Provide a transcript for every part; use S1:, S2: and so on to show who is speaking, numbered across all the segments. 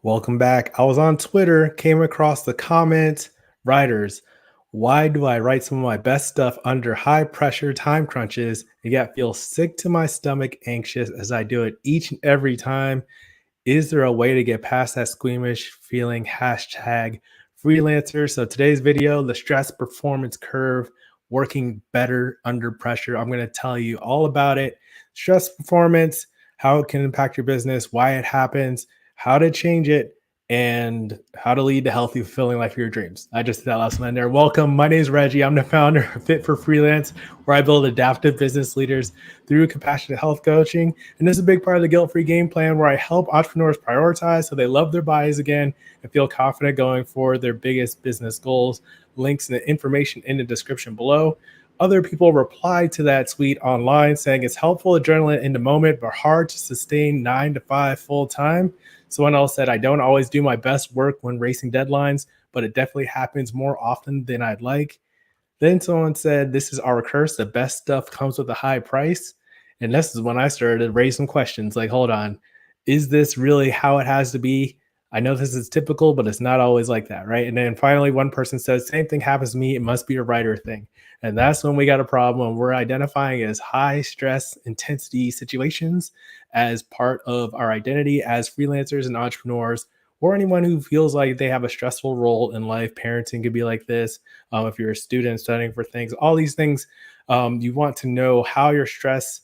S1: Welcome back. I was on Twitter, came across the comment writers. Why do I write some of my best stuff under high pressure time crunches and yet feel sick to my stomach, anxious as I do it each and every time? Is there a way to get past that squeamish feeling? Hashtag freelancer. So today's video, the stress performance curve, working better under pressure. I'm going to tell you all about it. Stress performance, how it can impact your business, why it happens, how to change it, and how to lead a healthy, fulfilling life of your dreams. I just did that last one there. Welcome. My name is Reggie. I'm the founder of Fit for Freelance, where I build adaptive business leaders through compassionate health coaching. And this is a big part of the guilt-free game plan where I help entrepreneurs prioritize so they love their bodies again and feel confident going for their biggest business goals. Links and the information in the description below. Other people reply to that tweet online saying it's helpful adrenaline in the moment, but hard to sustain 9 to 5 full time. Someone else said, I don't always do my best work when racing deadlines, but it definitely happens more often than I'd like. Then someone said, this is our curse. The best stuff comes with a high price. And this is when I started to raise some questions like, hold on, is this really how it has to be? I know this is typical, but it's not always like that, right? And then finally, one person says, same thing happens to me. It must be a writer thing. And that's when we got a problem. We're identifying as high stress intensity situations as part of our identity as freelancers and entrepreneurs, or anyone who feels like they have a stressful role in life. Parenting could be like this. If you're a student studying for things, all these things, you want to know how your stress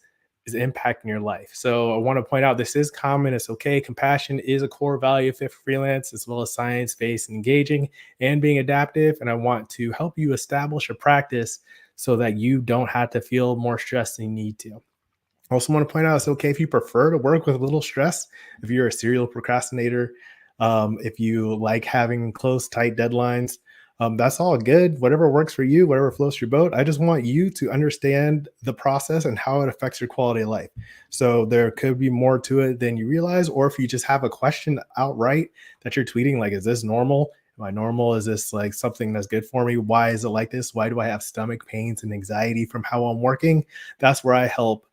S1: is impacting your life. So I want to point out this is common. It's okay. Compassion is a core value of Fit for Freelance, as well as science-based and engaging and being adaptive. And I want to help you establish a practice so that you don't have to feel more stressed than you need to. I also want to point out it's okay if you prefer to work with a little stress, if you're a serial procrastinator, if you like having close, tight deadlines. That's all good. Whatever works for you, whatever floats your boat. I just want you to understand the process and how it affects your quality of life. So there could be more to it than you realize, or if you just have a question outright that you're tweeting, like, is this normal? Am I normal? Is this like something that's good for me? Why is it like this? Why do I have stomach pains and anxiety from how I'm working? That's where I help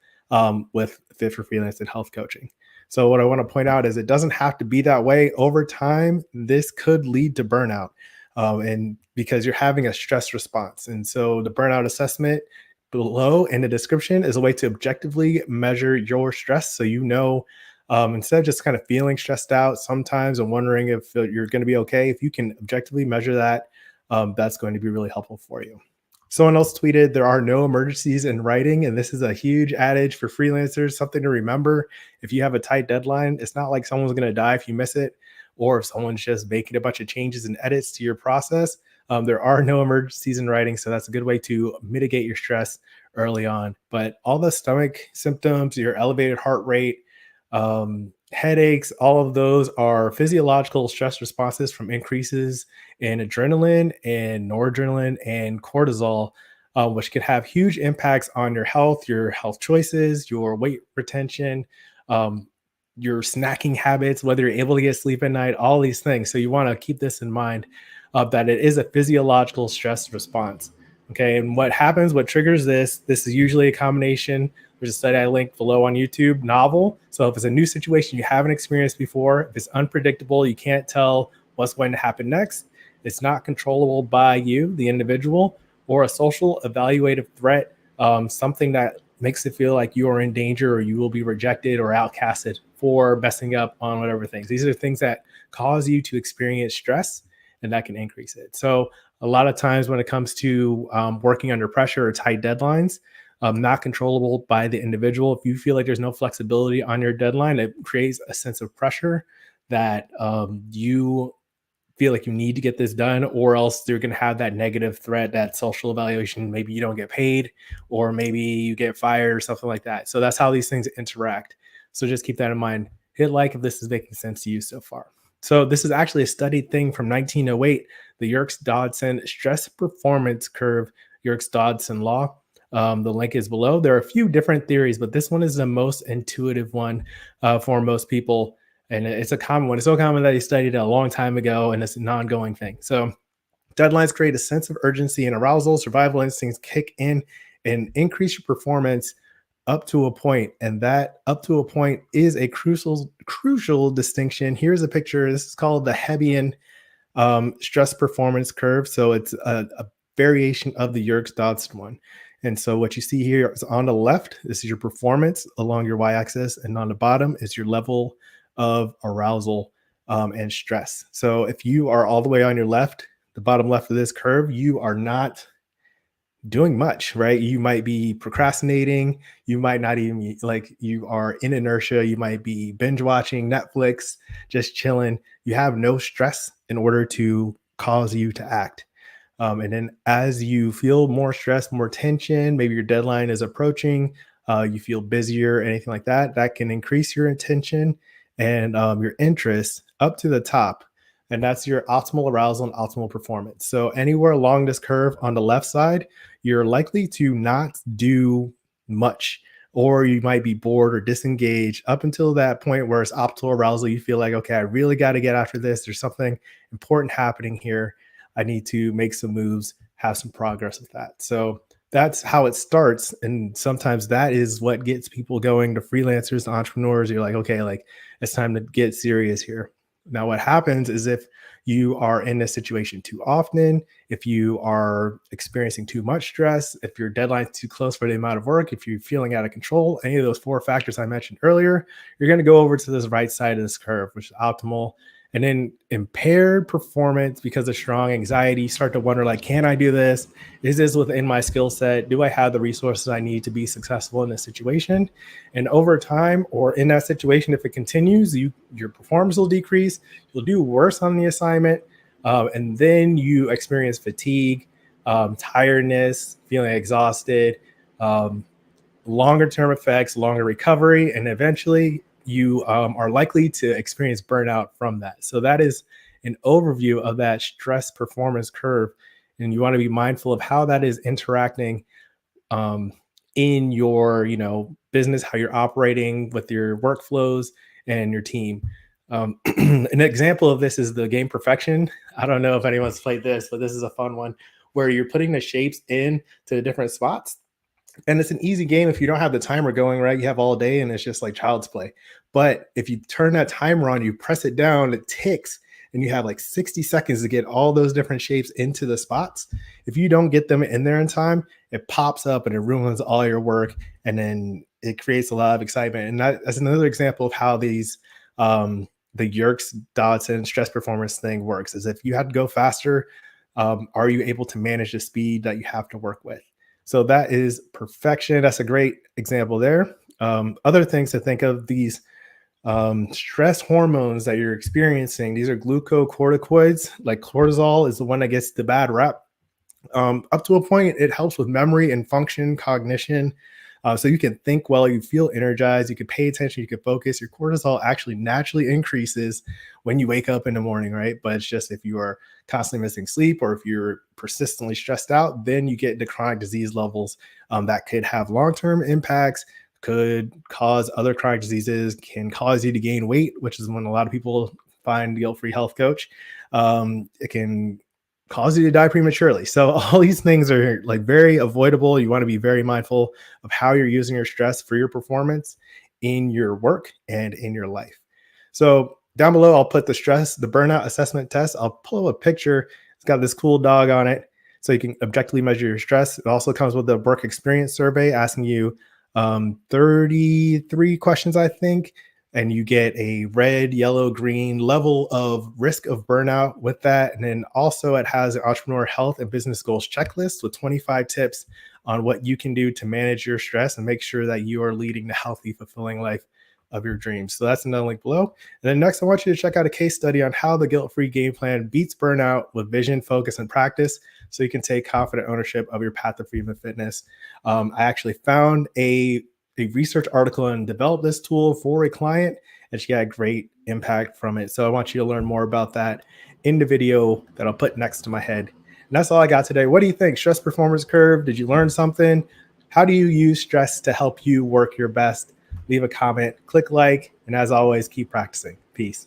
S1: with Fit for Freelance and health coaching. So what I want to point out is it doesn't have to be that way. Over time, this could lead to burnout, and because you're having a stress response. And so the burnout assessment below in the description is a way to objectively measure your stress. So you know, instead of just kind of feeling stressed out sometimes and wondering if you're going to be okay, if you can objectively measure that, that's going to be really helpful for you. Someone else tweeted, there are no emergencies in writing. And this is a huge adage for freelancers, something to remember. If you have a tight deadline, it's not like someone's going to die if you miss it, or if someone's just making a bunch of changes and edits to your process. There are no emergencies in writing. So that's a good way to mitigate your stress early on. But all the stomach symptoms, your elevated heart rate, headaches, all of those are physiological stress responses from increases in adrenaline and noradrenaline and cortisol, which can have huge impacts on your health choices, your weight retention, your snacking habits, whether you're able to get sleep at night, all these things. So you want to keep this in mind, that it is a physiological stress response. Okay. And what happens, what triggers this is usually a combination. There's a study I linked below on YouTube, novel. So if it's a new situation you haven't experienced before, if it's unpredictable, you can't tell what's going to happen next, it's not controllable by you, the individual, or a social evaluative threat, something that makes it feel like you are in danger or you will be rejected or outcasted for messing up on whatever things. These are things that cause you to experience stress, and that can increase it. So a lot of times when it comes to working under pressure or tight deadlines, not controllable by the individual. If you feel like there's no flexibility on your deadline, it creates a sense of pressure that you feel like you need to get this done, or else you're going to have that negative threat, that social evaluation. Maybe you don't get paid, or maybe you get fired or something like that. So that's how these things interact. So just keep that in mind. Hit like if this is making sense to you so far. So this is actually a studied thing from 1908, the Yerkes-Dodson stress performance curve, Yerkes-Dodson law. The link is below. There are a few different theories, but this one is the most intuitive one for most people. And it's a common one. It's so common that he studied it a long time ago, and it's an ongoing thing. So deadlines create a sense of urgency and arousal. Survival instincts kick in and increase your performance up to a point, and that up to a point is a crucial distinction. Here's a picture. This is called the Hebbian stress performance curve. So it's a variation of the Yerkes-Dodson one. And so what you see here is on the left, this is your performance along your y-axis, and on the bottom is your level of arousal and stress. So if you are all the way on your left, the bottom left of this curve, you are not doing much, right? You might be procrastinating. You might not even like, you are in inertia. You might be binge watching Netflix, just chilling. You have no stress in order to cause you to act. And then as you feel more stress, more tension, maybe your deadline is approaching, you feel busier, anything like that, that can increase your intention and your interest up to the top. And that's your optimal arousal and optimal performance. So anywhere along this curve on the left side, you're likely to not do much, or you might be bored or disengaged up until that point where it's optimal arousal. You feel like, okay, I really got to get after this. There's something important happening here. I need to make some moves, have some progress with that. So that's how it starts. And sometimes that is what gets people going to freelancers, to entrepreneurs. You're like, okay, like it's time to get serious here. Now, what happens is if you are in this situation too often, if you are experiencing too much stress, if your deadline's too close for the amount of work, if you're feeling out of control, any of those four factors I mentioned earlier, you're going to go over to this right side of this curve, which is optimal. And then impaired performance because of strong anxiety, start to wonder, like, can I do this? Is this within my skill set? Do I have the resources I need to be successful in this situation? And over time, or in that situation, if it continues, your performance will decrease. You'll do worse on the assignment. And then you experience fatigue, tiredness, feeling exhausted, um, longer term effects, longer recovery, and eventually you are likely to experience burnout from that. So that is an overview of that stress performance curve. And you want to be mindful of how that is interacting um, in your, business, how you're operating with your workflows and your team. An example of this is the game Perfection. I don't know if anyone's played this, but this is a fun one where you're putting the shapes in to the different spots, and it's an easy game if you don't have the timer going, right? You have all day and it's just like child's play. But if you turn that timer on, you press it down, it ticks, and you have like 60 seconds to get all those different shapes into the spots. If you don't get them in there in time, it pops up and it ruins all your work. And then it creates a lot of excitement. And that's another example of how these, the Yerkes Dodson stress performance thing works, is if you had to go faster, are you able to manage the speed that you have to work with? So that is perfection. That's a great example there. Other things to think of, these stress hormones that you're experiencing, these are glucocorticoids. Like cortisol is the one that gets the bad rap. Up to a point, it helps with memory and function, cognition. So you can think well, you feel energized, you can pay attention, you can focus. Your cortisol actually naturally increases when you wake up in the morning, right? But it's just if you are constantly missing sleep or if you're persistently stressed out, then you get into chronic disease levels that could have long-term impacts, could cause other chronic diseases, can cause you to gain weight, which is when a lot of people find guilt-free health coach. It can cause you to die prematurely. So all these things are like very avoidable. You want to be very mindful of how you're using your stress for your performance in your work and in your life. So down below, I'll put the burnout assessment test. I'll pull up a picture. It's got this cool dog on it, so you can objectively measure your stress. It also comes with the work experience survey asking you 33 questions, I think, and you get a red, yellow, green level of risk of burnout with that. And then also it has an entrepreneur health and business goals checklist with 25 tips on what you can do to manage your stress and make sure that you are leading the healthy, fulfilling life of your dreams. So that's another link below. And then next, I want you to check out a case study on how the guilt-free game plan beats burnout with vision, focus, and practice, so you can take confident ownership of your path to freedom and fitness. I actually found a research article and developed this tool for a client, and she had great impact from it. So I want you to learn more about that in the video that I'll put next to my head. And that's all I got today. What do you think? Stress performance curve. Did you learn something? How do you use stress to help you work your best? Leave a comment, click like, and as always, keep practicing. Peace.